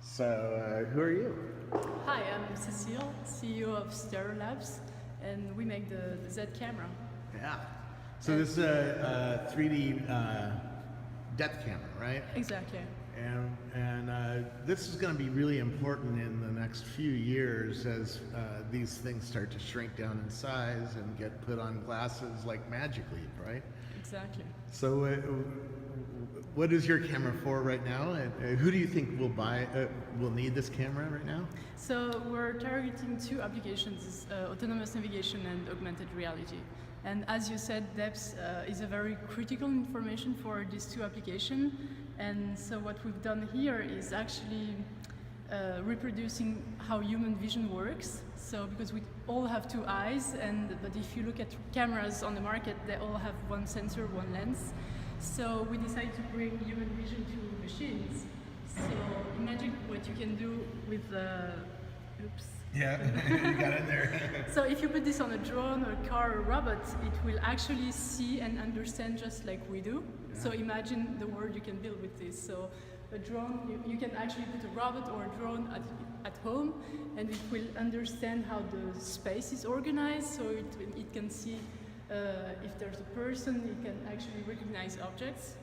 So, who are you? Hi, I'm Cecile, CEO of StereoLabs, and we make the Z camera. Yeah. So this is a 3D depth camera, right? Exactly. And this is going to be really important in the next few years as these things start to shrink down in size and get put on glasses like Magic Leap, right? Exactly. So, what is your camera for right now? And who do you think will need this camera right now? So we're targeting two applications, autonomous navigation and augmented reality. And as you said, depth is a very critical information for these two applications. And so what we've done here is actually reproducing how human vision works. So because we all have two eyes, but if you look at cameras on the market, they all have one sensor, one lens. So we decided to bring human vision to machines. So imagine what you can do with oops. Yeah, you got it there. So if you put this on a drone or a car or a robot, it will actually see and understand just like we do. Yeah. So imagine the world you can build with this. So a drone, you can actually put a robot or a drone at home, and it will understand how the space is organized, so it can see if there's a person, it can actually recognize objects.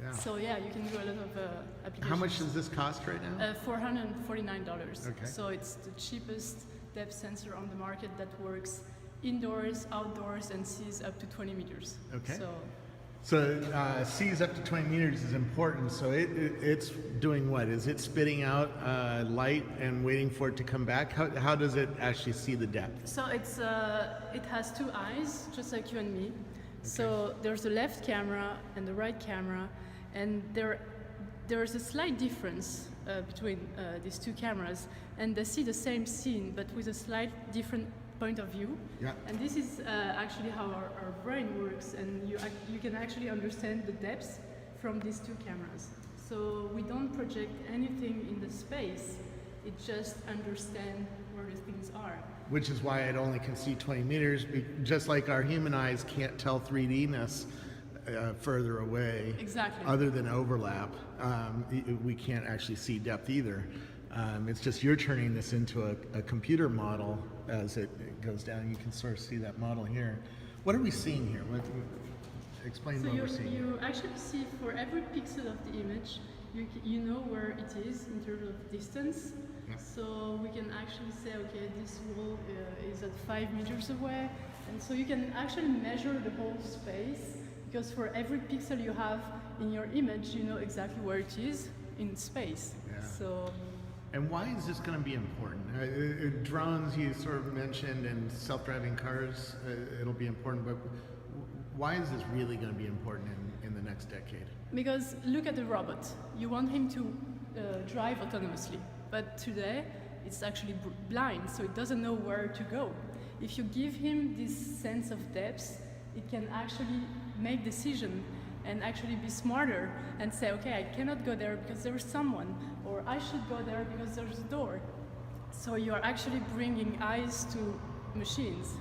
Yeah. So yeah, you can do a lot of applications. How much does this cost right now? $449. Okay. So it's the cheapest depth sensor on the market that works indoors, outdoors, and sees up to 20 meters. Okay. So sees up to 20 meters is important. So it's doing what? Is it spitting out light and waiting for it to come back? How does it actually see the depth? So it has two eyes, just like you and me. Okay. So there's the left camera and the right camera, and there's a slight difference between these two cameras, and they see the same scene but with a slight different point of view. Yeah. And this is actually how our brain works, and you can actually understand the depth from these two cameras. So we don't project anything in the space, it just understands where the things are. Which is why it only can see 20 meters, just like our human eyes can't tell 3D-ness further away. Exactly. Other than overlap. We can't actually see depth either. It's just you're turning this into a computer model as it goes down. You can sort of see that model here. What are we seeing here? Explain what we're seeing. You actually see for every pixel of the image, you know where it is in terms of distance. Yeah. So we can actually say, okay, this wall is at 5 meters away. And so you can actually measure the whole space, because for every pixel you have in your image, you know exactly where it is in space. Yeah. So. And why is this going to be important? Drones, you sort of mentioned, and self-driving cars, it'll be important, but why is this really going to be important in the next decade? Because look at the robot. You want him to drive autonomously, but today it's actually blind, so it doesn't know where to go. If you give him this sense of depth, it can actually make decisions and actually be smarter and say, okay, I cannot go there because there's someone, or I should go there because there's a door. So you are actually bringing eyes to machines,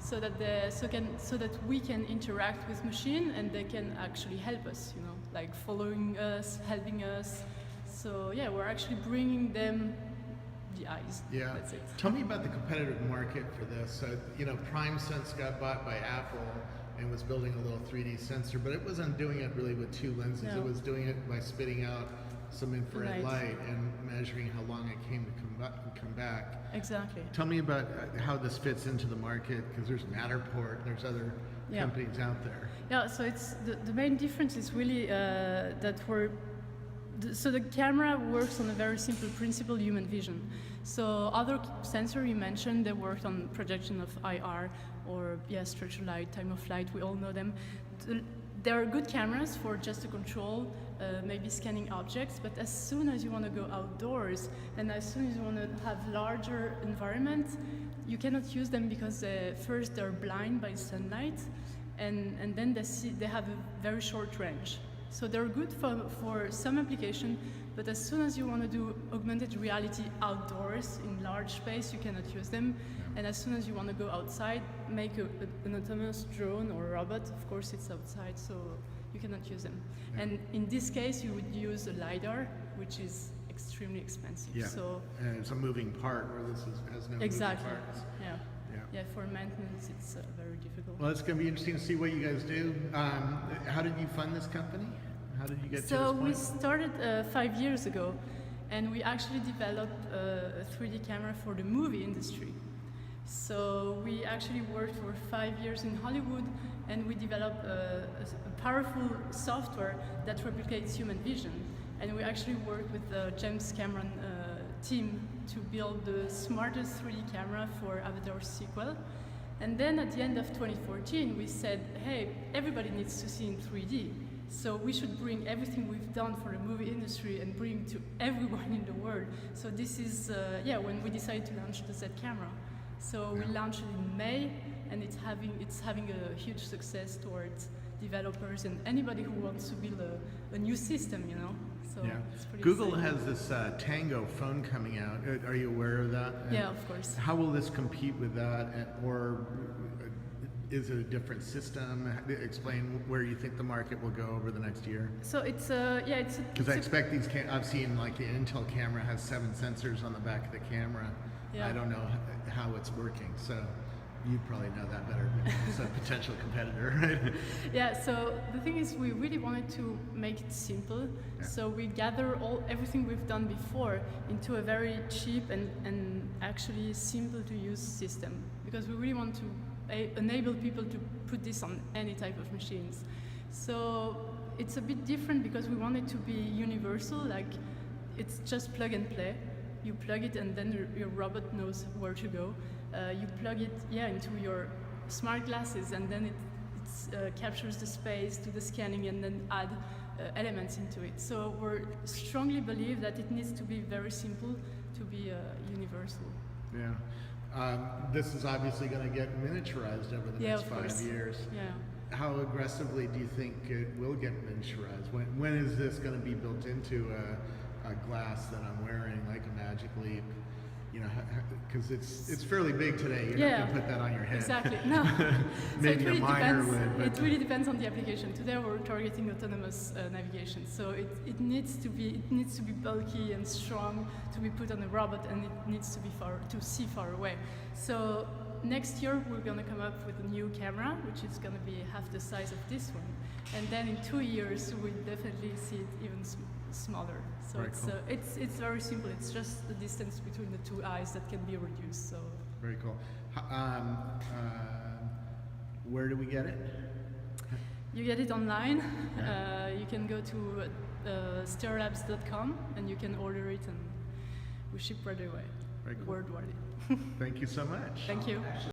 so that we can interact with machine and they can actually help us, like following us, helping us. So yeah, we're actually bringing them the eyes. Yeah. That's it. Tell me about the competitive market for this. PrimeSense got bought by Apple and was building a little 3D sensor, but it wasn't doing it really with two lenses. No. It was doing it by spitting out some infrared light and measuring how long it came to come back. Exactly. Tell me about how this fits into the market, because there's Matterport, there's other companies out there. Yeah, so it's the main difference is really that so the camera works on a very simple principle, human vision. So other sensor you mentioned, they worked on projection of IR or structured light, time of flight, we all know them. There are good cameras for just to control, maybe scanning objects, but as soon as you want to go outdoors and as soon as you want to have larger environment, you cannot use them because first they're blind by sunlight, and then they have a very short range. So they're good for some application, but as soon as you want to do augmented reality outdoors in large space, you cannot use them. And as soon as you want to go outside, make an autonomous drone or a robot, of course it's outside, so you cannot use them. And in this case, you would use a LiDAR, which is extremely expensive. Yeah. So And it's a moving part where this has no exactly. moving parts. Yeah. Yeah. Yeah. For maintenance, it's very difficult. Well, it's going to be interesting to see what you guys do. How did you fund this company? How did you get to So this we point? started 5 years ago, and we actually developed a 3D camera for the movie industry. So we actually worked for 5 years in Hollywood, and we developed a powerful software that replicates human vision. And we actually worked with the James Cameron team to build the smartest 3D camera for Avatar's sequel. And then at the end of 2014, we said, hey, everybody needs to see in 3D. So we should bring everything we've done for the movie industry and bring to everyone in the world. So this is, when we decided to launch the Z camera. So we launched it in May, and it's having a huge success towards developers and anybody who wants to build a new system, you know. So it's pretty Google exciting. has this Tango phone coming out. Are you aware of that? And Yeah, of course. how will this compete with that, or is it a different system? Explain where you think the market will go over the next year. So it's Because I expect these. I've seen like the Intel camera has 7 sensors on the back of the camera. Yeah. I don't know how it's working, so you probably know that better. It's a potential competitor, right? Yeah, so the thing is, we really wanted to make it simple. Yeah. So we gather everything we've done before into a very cheap and actually simple to use system, because we really want to enable people to put this on any type of machines. So it's a bit different because we want it to be universal, like it's just plug and play. You plug it and then your robot knows where to go. You plug it into your smart glasses, and then it captures the space to the scanning and then add elements into it. So we strongly believe that it needs to be very simple to be universal. Yeah. This is obviously going to get miniaturized over the next of 5 course. years. Yeah. How aggressively do you think it will get miniaturized? When is this going to be built into a glass that I'm wearing, like a Magic Leap? You know, because it's fairly big today. You're not going to put that on your head. Exactly. No. Maybe so it really a miner depends. would. But It really depends on the application. Today we're targeting autonomous navigation, so it needs to be bulky and strong to be put on a robot, and it needs to be see far away. So next year we're going to come up with a new camera, which is going to be half the size of this one, and then in 2 years we'll definitely see it even smaller. So Very cool. it's very simple. It's just the distance between the two eyes that can be reduced. So very cool. Where do we get it? you get it online. You can go to StereoLabs.com and you can order it, and we ship right away. Very cool. Worldwide. Thank you so much. Thank you.